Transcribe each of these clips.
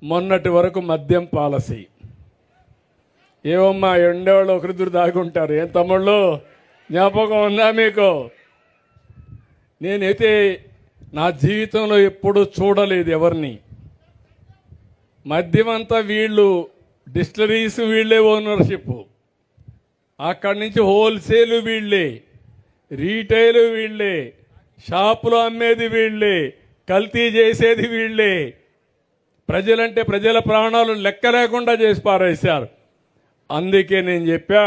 మొన్నటి వరకు మద్యం పాలసీ. ఏమమ్మా ఎండేవాళ్ళు ఒకరిద్దరు దాగుంటారు. ఏం తమ్ముళ్ళు జ్ఞాపకం ఉందా మీకు? నేనైతే నా జీవితంలో ఎప్పుడూ చూడలేదు ఎవరిని. మద్యం అంతా వీళ్ళు, డిస్టిలరీస్ వీళ్ళే ఓనర్షిప్, అక్కడి నుంచి హోల్సేల్ వీళ్ళే, రీటైల్ వీళ్ళే, షాపులో అమ్మేది వీళ్ళే, కల్తీ చేసేది వీళ్ళే. ప్రజలంటే ప్రజల ప్రాణాలు లెక్క లేకుండా చేసి పారేశారు. అందుకే నేను చెప్పా,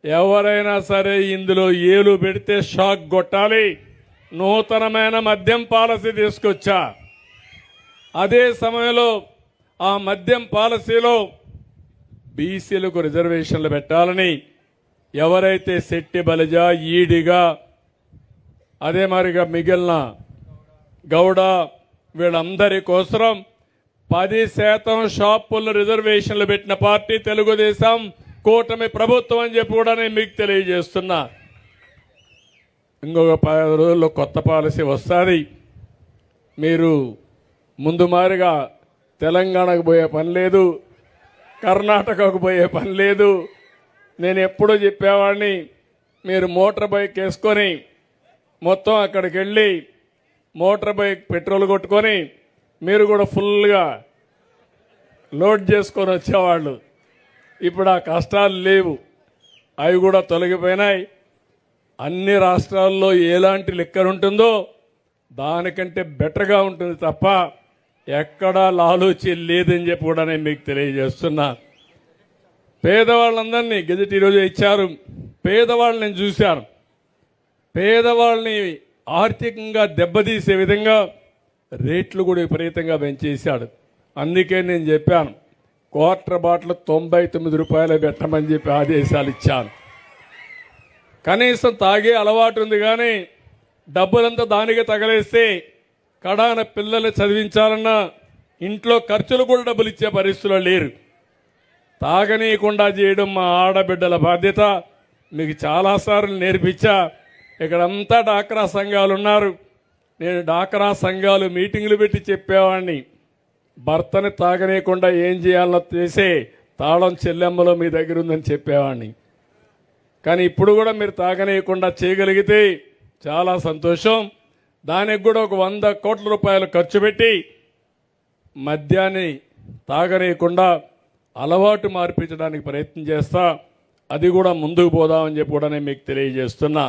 ఎవరైనా సరే ఇందులో ఏలు పెడితే షాక్ కొట్టాలి. నూతనమైన మద్యం పాలసీ తీసుకొచ్చా. అదే సమయంలో ఆ మద్యం పాలసీలో బీసీలకు రిజర్వేషన్లు పెట్టాలని, ఎవరైతే శెట్టి బలిజ, ఈడిగా, అదే మరిగా మిగిలిన గౌడ వీళ్ళందరి కోసం 10% షాపుల్లో రిజర్వేషన్లు పెట్టిన పార్టీ తెలుగుదేశం కూటమి ప్రభుత్వం అని చెప్పి కూడా నేను మీకు తెలియజేస్తున్నా. ఇంకొక 10 రోజుల్లో కొత్త పాలసీ వస్తుంది. మీరు ముందు మారిగా తెలంగాణకు పోయే పని లేదు, కర్ణాటకకు పోయే పని లేదు. నేను ఎప్పుడూ చెప్పేవాడిని, మీరు మోటార్ బైక్ వేసుకొని మొత్తం అక్కడికి వెళ్ళి మోటార్ బైక్ పెట్రోల్ కొట్టుకొని మీరు కూడా ఫుల్గా లోడ్ చేసుకొని వచ్చేవాళ్ళు. ఇప్పుడు ఆ కష్టాలు లేవు, అవి కూడా తొలగిపోయినాయి. అన్ని రాష్ట్రాల్లో ఎలాంటి లిక్కర్ ఉంటుందో దానికంటే బెటర్గా ఉంటుంది తప్ప ఎక్కడా లాలూచి లేదని చెప్పి కూడా నేను మీకు తెలియజేస్తున్నా. పేదవాళ్ళందరినీ గెజెట్ ఈరోజు ఇచ్చారు. పేదవాళ్ళని నేను చూశాను. పేదవాళ్ళని ఆర్థికంగా దెబ్బతీసే విధంగా రేట్లు కూడా విపరీతంగా పెంచేశాడు. అందుకే నేను చెప్పాను, క్వార్టర్ బాటిల్ 99 రూపాయలు పెట్టమని చెప్పి ఆదేశాలు ఇచ్చాను. కనీసం తాగే అలవాటు ఉంది, కానీ డబ్బులంతా దానికి తగలేస్తే కడాన పిల్లల్ని చదివించాలన్నా ఇంట్లో ఖర్చులు కూడా డబ్బులు ఇచ్చే పరిస్థితుల్లో లేరు. తాగనీయకుండా చేయడం మా ఆడబిడ్డల బాధ్యత. మీకు చాలాసార్లు నేర్పించా. ఇక్కడంతా డాక్రా సంఘాలు ఉన్నారు. నేను డాక్రా సంఘాలు మీటింగులు పెట్టి చెప్పేవాడిని, భర్తని తాగనీయకుండా ఏం చేయాలో చేసే తాళం చెల్లెమ్మలో మీ దగ్గర ఉందని చెప్పేవాడిని. కానీ ఇప్పుడు కూడా మీరు తాగనీయకుండా చేయగలిగితే చాలా సంతోషం. దానికి కూడా ఒక 100 కోట్ల రూపాయలు ఖర్చు పెట్టి మద్యాన్ని తాగనీయకుండా అలవాటు మార్పించడానికి ప్రయత్నం చేస్తా. అది కూడా ముందుకు పోదామని చెప్పి కూడా నేను మీకు తెలియజేస్తున్నా.